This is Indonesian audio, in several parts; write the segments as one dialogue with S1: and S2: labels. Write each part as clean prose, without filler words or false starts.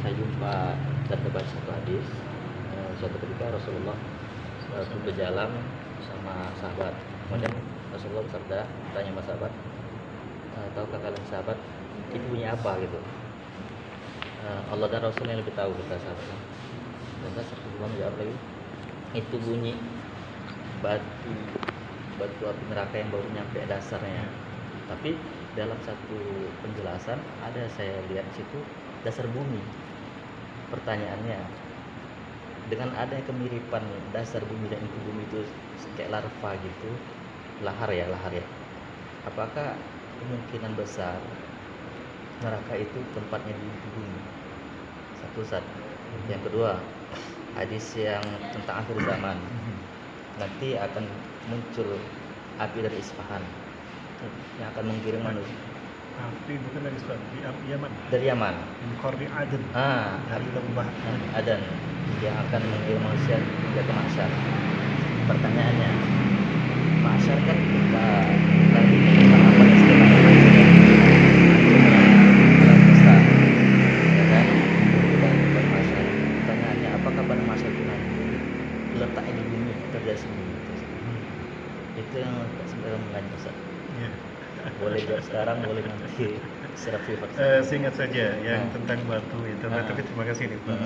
S1: saya jumpa dan terbaca satu hadis. Suatu ketika Rasulullah berjalan bersama sahabat. Kemudian Rasulullah bersabda, tanya sama sahabat, tahukah kalian sahabat itu bunyi apa gitu? Allah dan Rasulnya lebih tahu, kata sahabatnya. Dan Rasulullah menjawab lagi, itu bunyi batu api neraka yang baru nyampe dasarnya. Tapi dalam satu penjelasan ada saya lihat di situ dasar bumi. Pertanyaannya, dengan adanya kemiripan dasar bumi dan inti bumi itu kayak larva gitu, lahar ya, apakah kemungkinan besar neraka itu tempatnya di inti bumi? Satu. Yang kedua, hadis yang tentang akhir zaman, nanti akan muncul api dari Isfahan yang akan menggiring manusia.
S2: Api bukan dari Yaman.
S1: Dari Yaman.
S2: Qarni Aden. Dari lembah
S1: Aden yang akan menggiring manusia hingga ke mahsyar. Pertanyaannya, mahsyar kan kita lagi tahapan istilahnya besar, ya kan? Dan mahsyar. Pertanyaannya, apakah pada masa itu nanti letaknya di bumi terjadi bumi? Itu yang sebenarnya mengajak Ustaz.
S2: Ya.
S1: Boleh jawab sekarang, boleh nanti secara privat.
S2: Singkat saja yang tentang batu itu. Tapi terima kasih nih Pak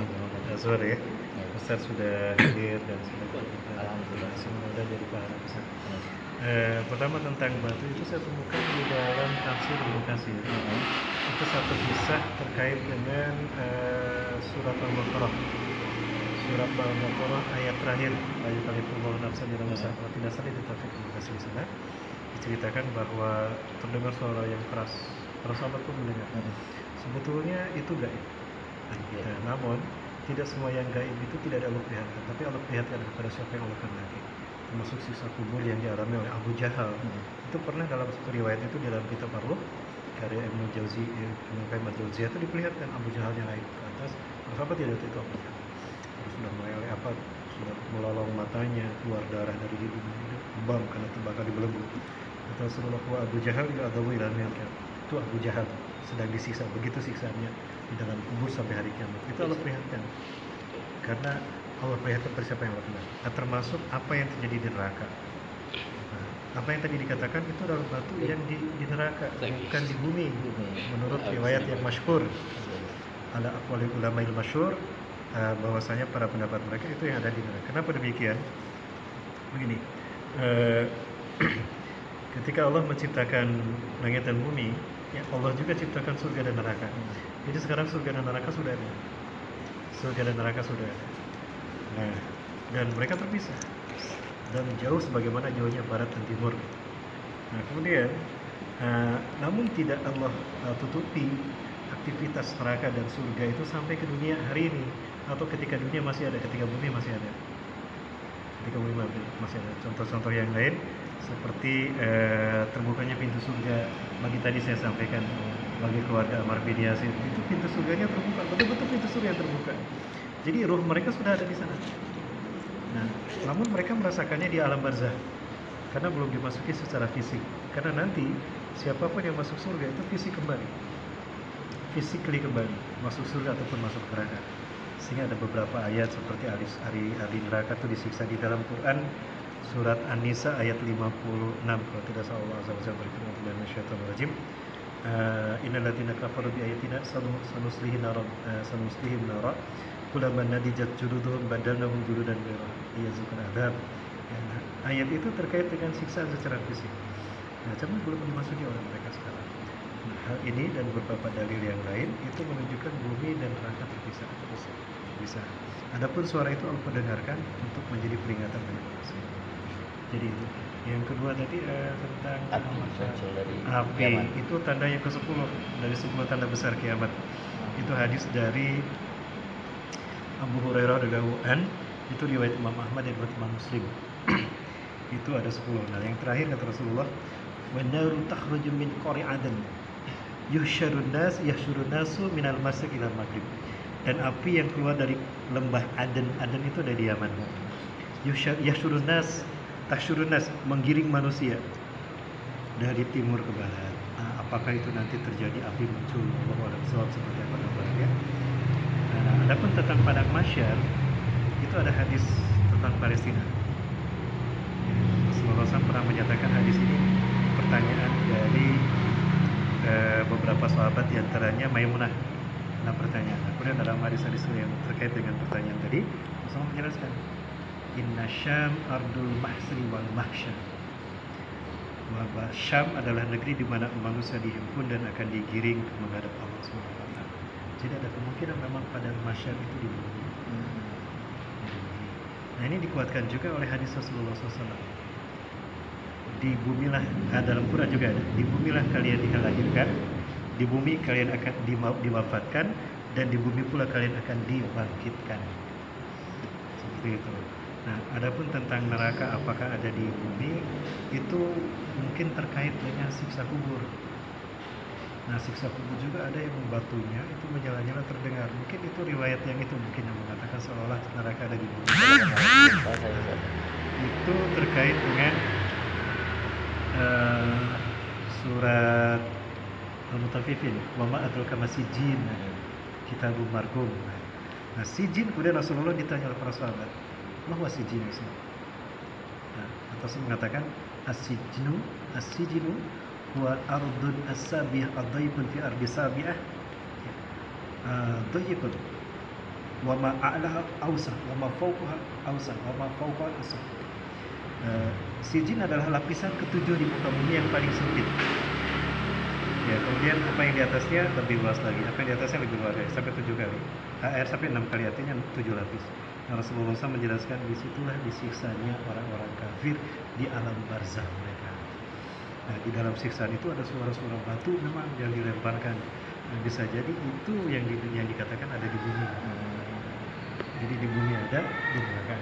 S2: Azwar ya. Ustaz sudah hadir dan sudah
S1: Alhamdulillah.
S2: semoga jadi pahala besar. Pertama tentang batu itu saya temukan di dalam tafsir Ibnu Katsir. Itu satu kisah terkait dengan surat Al-Baqarah. Surat Al-Baqarah ayat terakhir, la yukallifullahu nafsan illa wus'aha. Kalau tidak salah di tafsir Ibnu Katsir sana diceritakan bahwa terdengar suara yang keras. Para sahabat pun mendengar. Sebetulnya itu gaib. Namun tidak semua yang gaib itu tidak ada Allah perlihatkan, tapi Allah perlihatkan kepada siapa yang Allah kehendaki. Termasuk siksa kubur yang dialami oleh Abu Jahal. Itu pernah dalam satu riwayat itu di dalam kitab Ar-Ruh karya Ibnu Jauzi, Ibnu Qayyim al-Jauziyah itu diperlihatkan Abu Jahal yang naik ke atas. Para sahabat tidak tahu itu Abu Jahal. Terus sudah mulai oleh apa? Sudah melalui matanya, keluar darah dari hidungnya, bam karena terbakar dibelenggu. Kata Rasulullah wa Abu Jahal ila adawu ila al-qiyamah. Itu Abu Jahal sedang disiksa, begitu siksanya di dalam kubur sampai hari kiamat. Itu Allah perlihatkan. Karena Allah perlihatkan pada siapa yang Allah kenal. Termasuk apa yang terjadi di neraka. Apa yang tadi dikatakan itu adalah batu yang di neraka, bukan di bumi. Menurut riwayat yang masyhur, ala aqwalil ulama'il masyhur, bahwasanya para pendapat mereka itu yang ada di neraka. Kenapa demikian? Begini. Ketika Allah menciptakan langit dan bumi, ya Allah juga ciptakan surga dan neraka. Jadi sekarang surga dan neraka sudah ada. Surga dan neraka sudah ada. Nah, dan mereka terpisah. Dan jauh sebagaimana jauhnya barat dan timur. Nah, kemudian namun tidak Allah tutupi aktivitas neraka dan surga itu sampai ke dunia hari ini, atau ketika dunia masih ada, ketika bumi masih ada. Ketika bumi masih ada. Contoh-contoh yang lain seperti terbukanya pintu surga bagi tadi saya sampaikan bagi keluarga Ammar bin Yasir, itu pintu surganya terbuka, betul-betul pintu surga yang terbuka. Jadi ruh mereka sudah ada di sana. Nah, namun mereka merasakannya di alam barzah karena belum dimasuki secara fisik. Karena nanti siapapun yang masuk surga itu fisik kembali, physically kembali masuk surga ataupun masuk neraka. Sehingga ada beberapa ayat seperti ahli neraka itu disiksa di dalam Quran. Surat An-Nisa ayat 56 kalau tidak salah. Allah azza wa jalla berfirman dalam syaitanir rajim, innal ladzina kafaru bi ayatina sanuslihim nara kullaman nadijat juluduhum badalnahum juludan ghayra liyazukul adzab. Ayat itu terkait dengan siksaan secara fisik. Nah, cuma belum dimasuki oleh mereka sekarang. Nah, hal ini dan beberapa dalil yang lain itu menunjukkan bumi dan neraka terpisah. Bisa. Adapun suara itu Allah dengarkan untuk menjadi peringatan bagi manusia. Jadi itu. Yang kedua tadi tentang api itu tanda yang ke-10 dari 10 tanda besar kiamat. Itu hadis dari Abu Hurairah radhiyallahu an, itu riwayat Imam Ahmad dan Imam Muslim. Itu ada 10. Nah, yang terakhir kata Rasulullah, "Wa naru takhruju min qari Aden. Yuhsyarun nasu minal masyriq ila maghrib." Dan api yang keluar dari lembah Aden itu ada di Yaman. Yuhsyarun nas menggiring manusia dari timur ke barat. Nah, apakah itu nanti terjadi api muncul? Allah alam seperti apa gambarnya? Adapun tentang padang mahsyar itu ada hadis tentang Palestina. Rasulullah SAW pernah menyatakan hadis ini pertanyaan dari beberapa sahabat, diantaranya Maimunah. Nah, pertanyaan. Kemudian dalam hadis-hadis yang terkait dengan pertanyaan tadi, Rasulullah menjelaskan, Inna Syam ardul mahsri wal mahsyar. Bahwa Syam adalah negeri di mana manusia dihimpun dan akan digiring menghadap Allah Subhanahu wa taala. Jadi ada kemungkinan memang pada mahsyar itu di bumi. Nah, ini dikuatkan juga oleh hadis Rasulullah SAW. Di bumilah, dalam Quran juga ada, di bumilah kalian dilahirkan, di bumi kalian akan diwafatkan, dan di bumi pula kalian akan dibangkitkan. Seperti itu. Nah, adapun tentang neraka apakah ada di bumi, itu mungkin terkait dengan siksa kubur. Nah, siksa kubur juga ada yang batunya itu menyala-nyala terdengar. Mungkin itu riwayat yang itu mungkin yang mengatakan seolah neraka ada di bumi. Itu terkait dengan surat Al-Mutaffifin, wa ma adraka ma sijjin, kitabun marqum. Nah, sijjin, kemudian Rasulullah ditanya oleh para sahabat, bahwa sijjin itu. Nah, Rasul mengatakan as-sijnu huwa ardun as-sabih ad-daybun fi ardi sabiah. Dayyibun wa ma a'laha awsa wa ma fawqaha awsa wa ma fawqaha awsa. Sijin adalah lapisan ketujuh di muka bumi yang paling sempit. Ya, kemudian apa yang di atasnya lebih luas lagi, apa yang di atasnya lebih luas lagi, sampai 7 kali. Sampai 6 kali, artinya 7 lapis. Nah, Rasulullah SAW menjelaskan disitulah disiksanya orang-orang kafir di alam barzah mereka. Nah, di dalam siksaan itu ada suara-suara batu memang yang dilemparkan. Nah, bisa jadi itu yang dikatakan ada di bumi. Jadi di bumi ada, di neraka.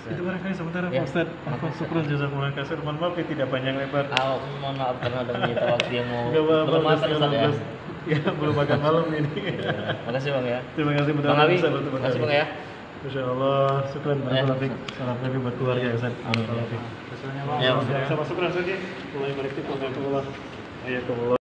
S2: Itu barangkali sementara Pak Ustaz. Syukran jazakumullah khairan. Mohon maaf ya tidak panjang lebar.
S1: Mohon maaf karena udah menyita waktu yang mau
S2: Gak apa-apa,
S1: belum makan Ustaz ya.
S2: Ya, belum makan malam ini.
S1: Makasih Bang ya.
S2: Terima kasih
S1: Bang Abi, makasih Bang ya.
S2: Masya Allah, syukran. Salam Nabi buat keluarga ya Ustaz.
S1: Ya,
S2: Sama syukran saja. Mulai berikut. Ayakumullah.